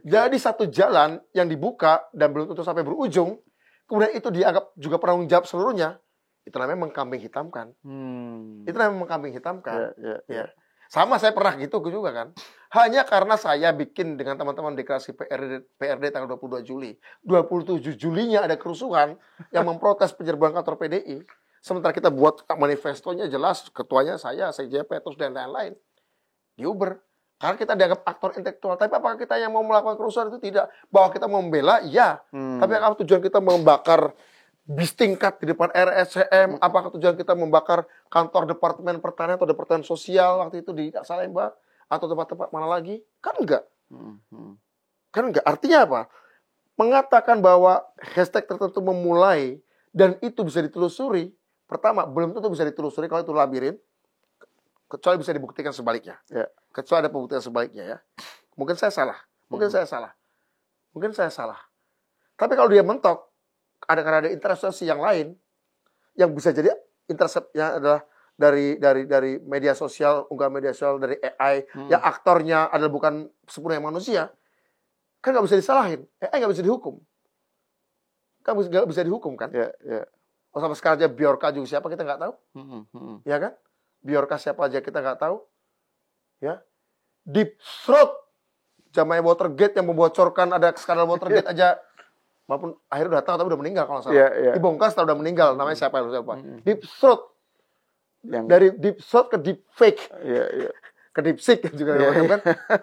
Jadi satu jalan yang dibuka dan belum tentu sampai berujung, kemudian itu dianggap juga penanggung jawab seluruhnya, itu namanya mengkambing hitamkan. Ya. Sama saya pernah gitu juga kan. Hanya karena saya bikin dengan teman-teman deklarasi PRD tanggal 22 Juli. 27 Julinya ada kerusuhan yang memprotes penyerbuan kantor PDI. Sementara kita buat manifestonya jelas, ketuanya saya, CJ Petrus dan lain-lain. Di Uber. Karena kita dianggap aktor intelektual. Tapi apakah kita yang mau melakukan kerusuhan itu tidak? Bahwa kita mau membela, iya. Tapi apakah tujuan kita membakar bis tingkat di depan RSCM? Apakah tujuan kita membakar kantor Departemen Pertanian atau Departemen Sosial waktu itu di Salemba? Atau tempat-tempat mana lagi? Kan enggak. Artinya apa? Mengatakan bahwa hashtag tertentu memulai dan itu bisa ditelusuri. Pertama, belum tentu bisa ditelusuri kalau itu labirin. Kecuali bisa dibuktikan sebaliknya. Kecuali ada pembuktian sebaliknya ya. Mungkin saya salah. Tapi kalau dia mentok, karena ada intercept yang lain, yang bisa jadi interceptnya adalah dari media sosial, unggahan media sosial, dari AI, yang aktornya adalah bukan sepenuhnya manusia, kan nggak bisa disalahin. AI nggak bisa dihukum. Kan nggak bisa dihukum kan? Oh, sampai sekarang aja Bjorka juga siapa kita nggak tahu. Ya kan? Bjorka siapa aja kita nggak tahu. Ya. Deep Throat, Jamaah Watergate yang membocorkan ada skandal Watergate aja. Maupun akhirnya datang tapi udah meninggal kalau nggak salah. Dibongkar setelah udah meninggal. Namanya siapa? Deep Throat. Dari Deep Throat ke Deep Fake. Ke Deep Seek juga. Kan?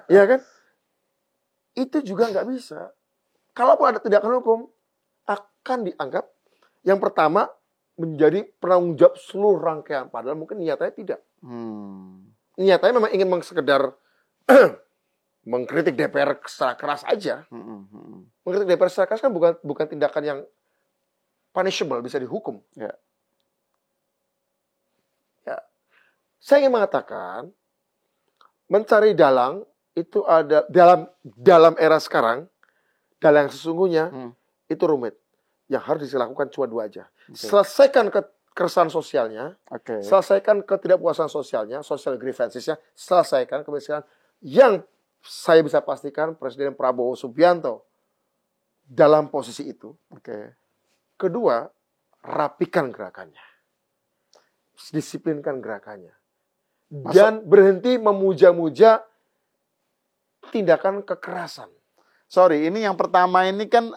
Iya kan? Itu juga nggak bisa. Kalaupun ada tindakan hukum, akan dianggap yang pertama menjadi penanggung jawab seluruh rangkaian. Padahal mungkin niatnya tidak. Niatnya memang ingin sekedar mengkritik DPR secara keras aja. Mengkritik DPR secara keras kan bukan tindakan yang punishable, bisa dihukum. Ya. Saya ingin mengatakan, mencari dalang itu ada dalam era sekarang, dalang yang sesungguhnya itu rumit. Yang harus dilakukan cuma dua aja. Selesaikan keresahan sosialnya, selesaikan ketidakpuasan sosialnya, social grievances-nya, selesaikan kemiskinan. Yang saya bisa pastikan Presiden Prabowo Subianto dalam posisi itu. Kedua, rapikan gerakannya. Disiplinkan gerakannya. Dan berhenti memuja-muja tindakan kekerasan. Sorry, ini yang pertama ini kan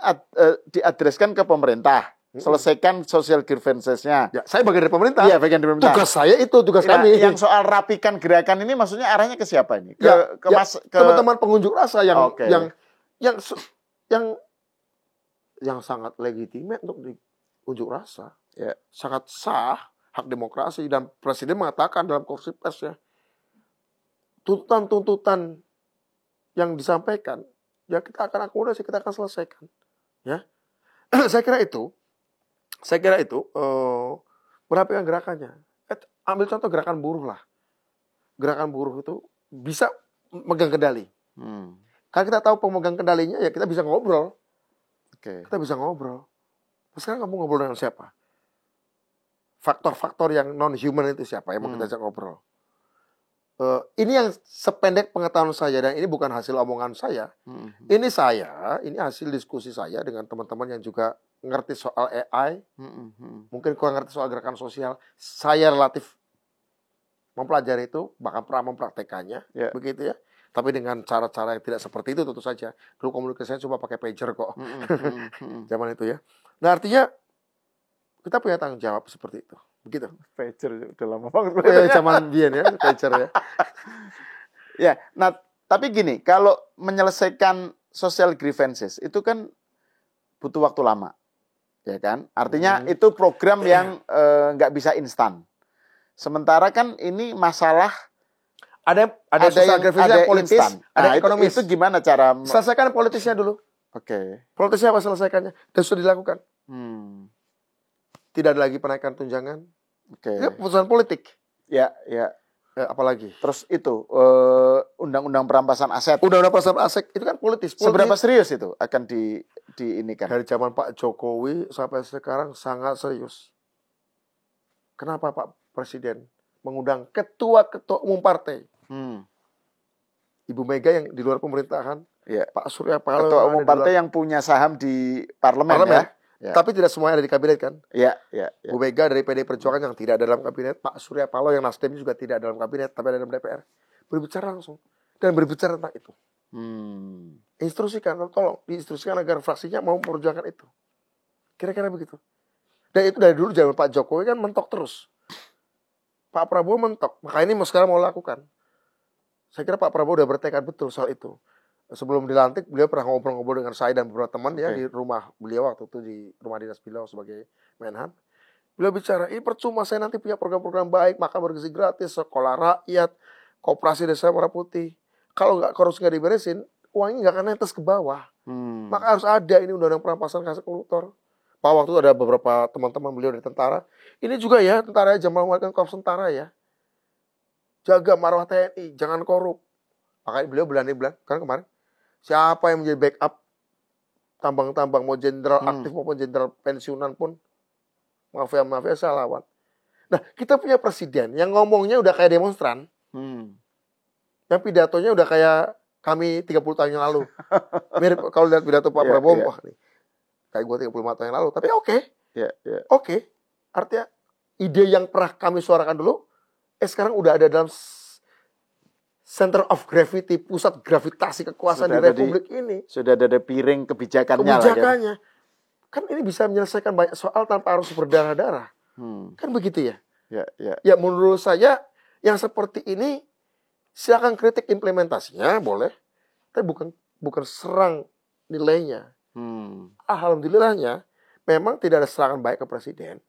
diadreskan ke pemerintah. Selesaikan social grievances-nya. Ya, saya bagian dari pemerintah. Iya, bagian dari pemerintah. Tugas saya itu, tugas kami. Yang soal rapikan gerakan ini maksudnya arahnya ke siapa ini? Ke teman-teman pengunjuk rasa yang sangat legitimate untuk diunjuk rasa. Sangat sah, hak demokrasi, dan Presiden mengatakan dalam konferensi pers ya, tuntutan-tuntutan yang disampaikan, ya kita akan akomodasi, kita akan selesaikan. Ya, saya kira itu merapikan gerakannya. Ambil contoh gerakan buruh lah. Gerakan buruh itu bisa megang kendali. Kalau kita tahu pemegang kendalinya, ya kita bisa ngobrol. Kita bisa ngobrol. Sekarang kamu ngobrol dengan siapa? Faktor-faktor yang non-human itu siapa yang mau kita ajak ngobrol? Ini yang sependek pengetahuan saya, dan ini bukan hasil omongan saya. Ini hasil diskusi saya dengan teman-teman yang juga ngerti soal AI. Mungkin kurang ngerti soal gerakan sosial. Saya relatif mempelajari itu, bahkan pernah mempraktekannya, begitu ya. Tapi dengan cara-cara yang tidak seperti itu tentu saja. Dulu komunikasinya cuma pakai pager kok. Zaman itu ya. Nah, artinya kita punya tanggung jawab seperti itu. Begitu. Pager udah lama banget. Zaman Bian ya, pager ya. Ya, nah tapi gini, kalau menyelesaikan social grievances itu kan butuh waktu lama, ya kan? Artinya itu program yang nggak bisa instan. Sementara kan ini masalah ada social grievances yang politis, ada ekonomis. Itu gimana cara? Selesaikan politisnya dulu. Politisnya apa selesaikannya? Dan sudah dilakukan. Tidak ada lagi penaikan tunjangan. Itu keputusan politik. Ya. Apalagi? Terus itu undang-undang perampasan aset. Undang-undang perampasan aset itu kan politis. Seberapa serius itu akan diinikan? Dari zaman Pak Jokowi sampai sekarang sangat serius. Kenapa Pak Presiden mengundang ketua-ketua umum partai? Ibu Mega yang di luar pemerintahan, Pak Surya Paloh ketua umum partai yang punya saham di parlemen. Ya. Tapi tidak semuanya ada di kabinet kan? Ya. Bu Mega dari PD Perjuangan yang tidak ada dalam kabinet, Pak Surya Paloh yang Nasdem juga tidak dalam kabinet, tapi ada dalam DPR. Berbicara langsung dan berbicara tentang itu. Instruksikan, tolong diinstruksikan agar fraksinya mau memperjuangkan itu. Kira-kira begitu. Dan itu dari dulu zaman Pak Jokowi kan mentok terus. Pak Prabowo mentok, maka ini sekarang mau lakukan. Saya kira Pak Prabowo udah bertekad betul soal itu. Sebelum dilantik, beliau pernah ngobrol-ngobrol dengan saya dan beberapa teman ya di rumah beliau waktu itu, di rumah dinas beliau sebagai Menhan. Beliau bicara, ini percuma saya nanti punya program-program baik, makan bergizi gratis, sekolah rakyat, koperasi desa merah putih. Kalau korupsi nggak diberesin, uangnya nggak akan netes ke bawah. Maka harus ada ini undang-undang perampasan aset koruptor. Pak waktu itu ada beberapa teman-teman beliau dari tentara. Ini juga ya, tentara jangan melakukan korupsi tentara ya. Jaga marwah TNI, jangan korup. Makanya beliau berani bilang, kan kemarin, siapa yang menjadi backup tambang-tambang, mau jenderal aktif maupun jenderal pensiunan pun, mafia saya lawan. Nah, kita punya presiden yang ngomongnya udah kayak demonstran. Yang pidatonya udah kayak kami 30 tahun yang lalu. Mirip kalau lihat pidato Pak Prabowo, wah nih, kayak gue 35 tahun yang lalu. Tapi oke. Artinya ide yang pernah kami suarakan dulu, sekarang udah ada dalam center of gravity, pusat gravitasi kekuasaan di Republik ini. Sudah ada piring kebijakannya. Kan ini bisa menyelesaikan banyak soal tanpa harus berdarah-darah. Kan begitu ya? Ya menurut saya yang seperti ini silakan kritik implementasinya boleh, tapi bukan serang nilainya. Alhamdulillahnya memang tidak ada serangan baik ke presiden.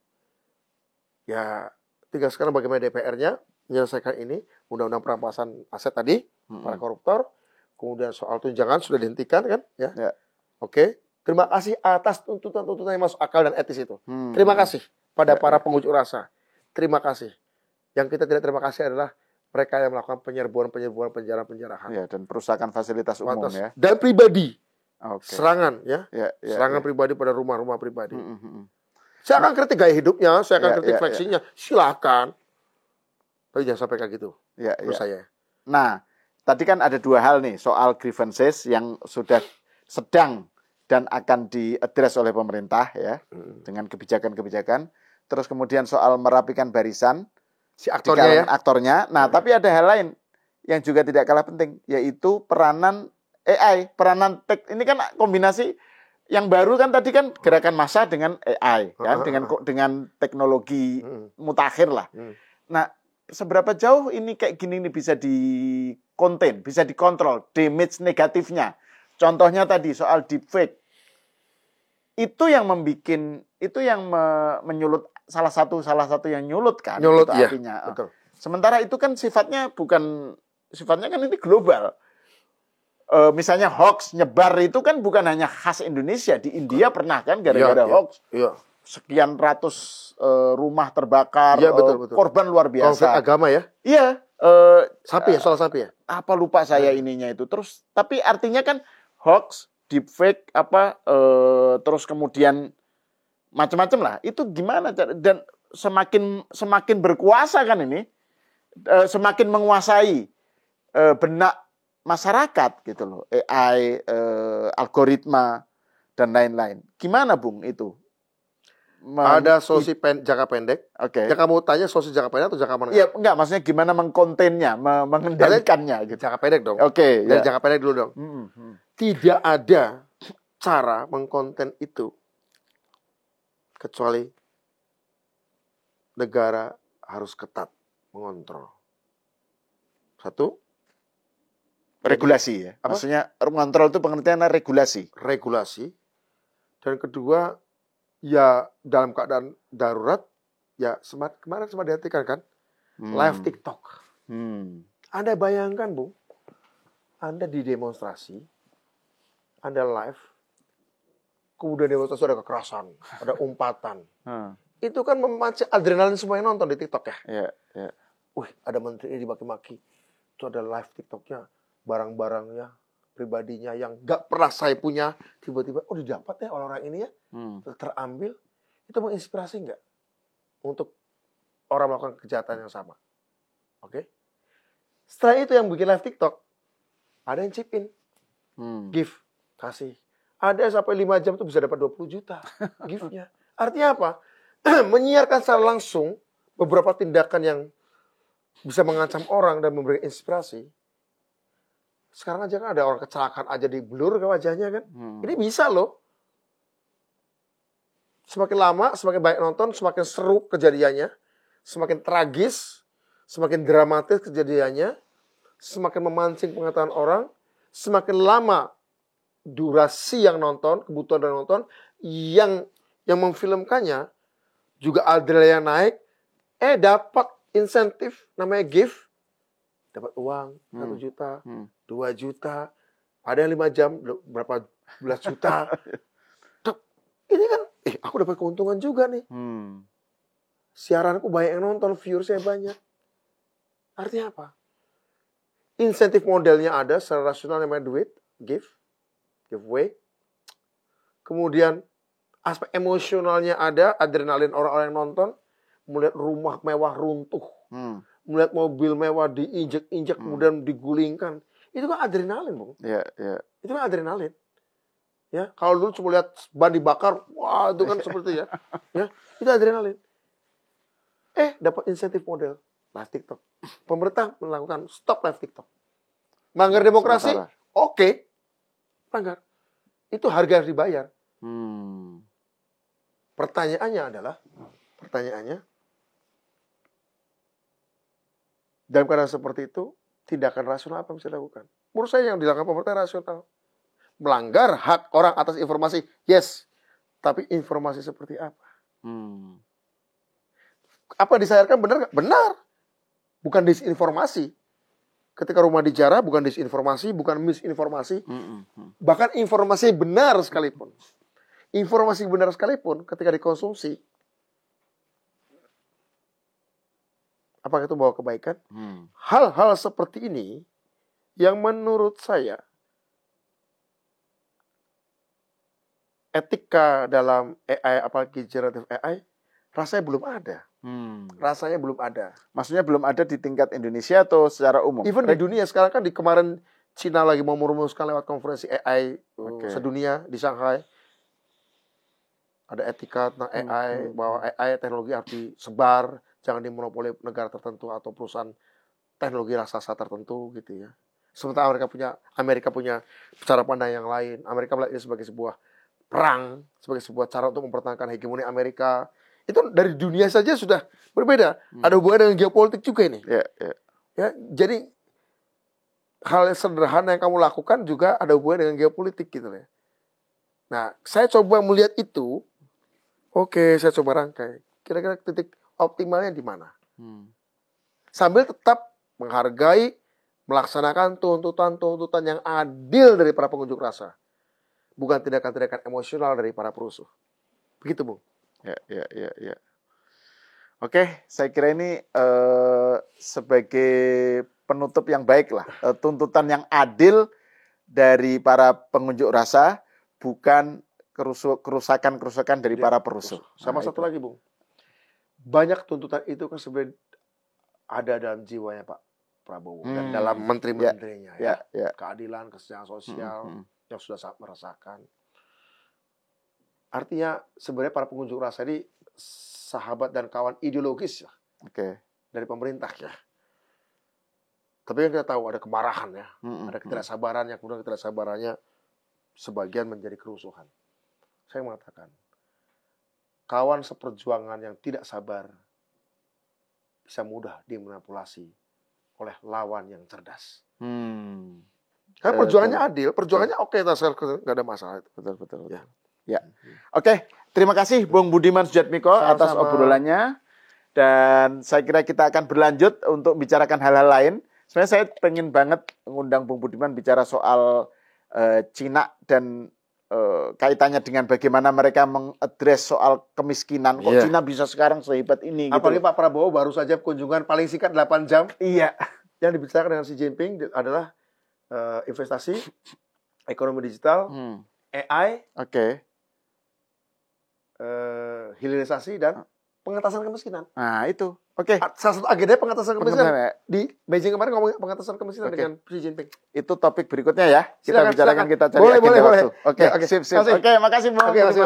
Ya tinggal sekarang bagaimana DPR-nya menyelesaikan ini, undang-undang perampasan aset tadi, para koruptor, kemudian soal tunjangan sudah dihentikan kan? Ya. Oke. Terima kasih atas tuntutan-tuntutan yang masuk akal dan etis itu. Terima kasih pada para pengunjuk rasa. Terima kasih. Yang kita tidak terima kasih adalah mereka yang melakukan penyerbuan, penjarahan. Ya, dan perusakan fasilitas umum ya. Dan pribadi. Serangan ya. Serangan pribadi pada rumah-rumah pribadi. Saya akan kritik gaya hidupnya, saya akan kritik fleksinya. Silakan. Tapi jangan sampai kayak gitu. Menurut saya. Nah, tadi kan ada dua hal nih soal grievances yang sudah sedang dan akan diadres oleh pemerintah ya dengan kebijakan-kebijakan. Terus kemudian soal merapikan barisan si aktornya. Nah, tapi ada hal lain yang juga tidak kalah penting, yaitu peranan AI, ini kan kombinasi yang baru kan tadi kan gerakan massa dengan AI kan, dengan teknologi mutakhir lah. Nah, seberapa jauh ini kayak gini nih bisa di-contain, bisa dikontrol damage negatifnya. Contohnya tadi soal deepfake. Itu yang menyulut salah satu yang nyulut kan. Nyulut itu artinya. Betul. Sementara itu kan sifatnya bukan sifatnya kan ini global. Misalnya hoax nyebar itu kan bukan hanya khas Indonesia, di India pernah kan gara-gara hoax sekian ratus rumah terbakar, betul. korban luar biasa. Konflik agama ya? Iya. Sapi ya, soal sapi ya? Apa lupa saya ininya itu. Terus tapi artinya kan hoax, deepfake terus kemudian macam-macam lah. Itu gimana dan semakin berkuasa kan ini, semakin menguasai benak masyarakat gitu loh, AI, algoritma dan lain-lain. Gimana Bung itu? Ada solusi jangka pendek. Oke. Yang kamu tanya solusi jangka pendek atau jangka menengah? Iya, enggak, maksudnya gimana mengkontennya, mengendalikannya gitu. Jangka pendek dong. Oke, dari jangka pendek dulu dong. Tidak ada cara mengkonten itu kecuali negara harus ketat mengontrol. Satu, regulasi ya. Apa? Maksudnya mengontrol itu pengertiannya regulasi. Regulasi. Dan kedua, ya dalam keadaan darurat, ya kemarin sempat dihentikan kan, live TikTok. Anda bayangkan, Bung, Anda di demonstrasi, Anda live, kemudian demonstrasi ada kekerasan, ada umpatan. Itu kan memancing adrenalin semua yang nonton di TikTok ya. Iya. Wih, ada menteri ini dimaki-maki. Itu ada live TikToknya, barang-barangnya, pribadinya yang gak pernah saya punya, tiba-tiba, didapat ya orang-orang ini ya, terambil. Itu menginspirasi nggak untuk orang melakukan kejahatan yang sama? Oke? Setelah itu yang bikin live TikTok, ada yang chip in, gift, kasih. Ada yang sampai 5 jam tuh bisa dapat 20 juta gift-nya. Artinya apa? Menyiarkan secara langsung beberapa tindakan yang bisa mengancam orang dan memberi inspirasi. Sekarang aja kan ada orang kecelakaan aja di blur ke wajahnya kan. Ini bisa loh. Semakin lama, semakin banyak nonton, semakin seru kejadiannya. Semakin tragis, semakin dramatis kejadiannya. Semakin memancing pengetahuan orang. Semakin lama durasi yang nonton, kebutuhan dari nonton. Yang memfilmkannya juga adrenalin yang naik. Dapat insentif namanya gift. Dapat uang 1 juta, 2 juta, ada yang 5 jam berapa belas juta. Ini kan, aku dapat keuntungan juga nih. Siaranku banyak yang nonton, viewersnya banyak. Artinya apa? Insentif modelnya ada, secara rasional namanya duit, giveaway. Kemudian aspek emosionalnya ada, adrenalin orang-orang yang nonton, melihat rumah mewah runtuh. Melihat mobil mewah diinjek-injek kemudian digulingkan. Itu kan adrenalin, Bung. Iya. Itu kan adrenalin. Ya, kalau dulu cuma lihat ban dibakar, wah itu kan seperti ya. Itu adrenalin. Dapat insentif model live TikTok. Pemerintah melakukan stop live TikTok. Melanggar demokrasi? Oke. Melanggar. Itu harga harus dibayar. Pertanyaannya, dalam keadaan seperti itu, tindakan rasional apa yang bisa dilakukan? Menurut saya yang dilakukan pemerintah rasional. Melanggar hak orang atas informasi, yes. Tapi informasi seperti apa? Apa disayarkan benar nggak? Benar. Bukan disinformasi. Ketika rumah dijarah, bukan disinformasi, bukan misinformasi. Bahkan informasi benar sekalipun. Informasi benar sekalipun ketika dikonsumsi, apakah itu bawa kebaikan? Hal-hal seperti ini yang menurut saya etika dalam AI, apalagi generative AI, rasanya belum ada. Rasanya belum ada. Maksudnya belum ada di tingkat Indonesia atau secara umum? Even di dunia sekarang kan kemarin Cina lagi mau merumuskan lewat konferensi AI sedunia di Shanghai. Ada etika tentang AI, bahwa AI teknologi harus disebar, jangan dimonopoli negara tertentu atau perusahaan teknologi raksasa tertentu gitu ya. Sementara Amerika punya cara pandang yang lain. Amerika melihat ini sebagai sebuah perang, sebagai sebuah cara untuk mempertahankan hegemoni Amerika. Itu dari dunia saja sudah berbeda. Ada hubungan dengan geopolitik juga ini. Ya, jadi hal sederhana yang kamu lakukan juga ada hubungan dengan geopolitik gitu ya. Nah, saya coba melihat itu. Oke, saya coba rangkai. Kira-kira titik optimalnya di mana? Sambil tetap menghargai melaksanakan tuntutan-tuntutan yang adil dari para pengunjuk rasa, bukan tindakan-tindakan emosional dari para perusuh. Begitu, Bung. Ya. Oke, saya kira ini sebagai penutup yang baik lah. Tuntutan yang adil dari para pengunjuk rasa, bukan kerusakan-kerusakan dari para perusuh. Sama satu lagi, Bung. Banyak tuntutan itu kan sebenarnya ada dalam jiwanya Pak Prabowo dan dalam menteri-menterinya ya. Keadilan, kesejahteraan sosial yang sudah merasakan. Artinya sebenarnya para pengunjuk rasa ini sahabat dan kawan ideologis ya. Dari pemerintah ya. Tapi yang kita tahu ada kemarahan ya, ada ketidaksabaran yang kemudian ketidaksabarannya sebagian menjadi kerusuhan. Saya mengatakan kawan seperjuangan yang tidak sabar bisa mudah dimanipulasi oleh lawan yang cerdas. Karena perjuangannya adil, perjuangannya oke, nggak ada masalah itu. Betul. Ya. Oke, terima kasih Bung Budiman Sujatmiko atas obrolannya. Dan saya kira kita akan berlanjut untuk bicarakan hal-hal lain. Sebenarnya saya pengen banget mengundang Bung Budiman bicara soal Cina dan kaitannya dengan bagaimana mereka mengadres soal kemiskinan. Kok Cina bisa sekarang sehebat ini? Apalagi Pak Prabowo baru saja kunjungan paling singkat 8 jam. Iya. Yang dibicarakan dengan Xi Jinping adalah investasi, ekonomi digital, AI, hilirisasi dan pengentasan kemiskinan. Nah itu. Salah satu agenda pengentasan kemiskinan di Beijing kemarin ngomong pengentasan kemiskinan dengan Xi Jinping. Itu topik berikutnya ya. Kita bicarakan, kita cari boleh. waktu. Oke, sip. Oke, makasih Bung. Oke, makasih.